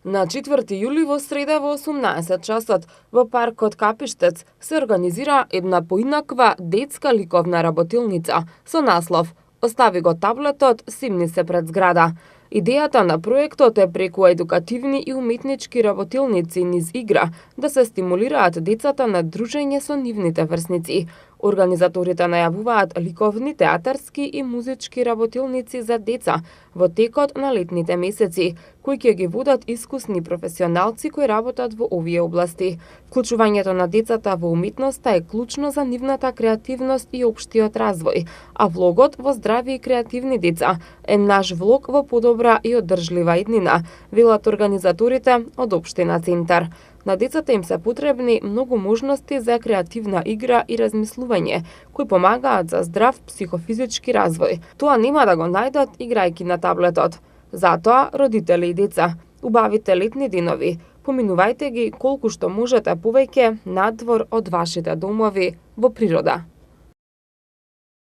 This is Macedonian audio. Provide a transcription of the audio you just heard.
На 4 јули во среда во 18 часот во паркот Капиштец се организира една поинаква детска ликовна работилница со наслов "Остави го таблетот, симни се пред зграда". Идејата на проектот е преку едукативни и уметнички работилници низ игра да се стимулираат децата на дружење со нивните врсници. Организаторите најавуваат ликовни, театарски и музички работилници за деца во текот на летните месеци, кои ќе ги водат искусни професионалци кои работат во овие области. Вклучувањето на децата во уметноста е клучно за нивната креативност и општиот развој, а влогот во здрави и креативни деца е наш влог во подобра и одржлива иднина, велат организаторите од општина Центар. На децата им се потребни многу можности за креативна игра и размислување, кои помагаат за здрав психофизички развој. Тоа нема да го најдат играјки на таблетот. Затоа, родители и деца, убавите летни денови, поминувајте ги колку што можете повеќе надвор од вашите домови во природа.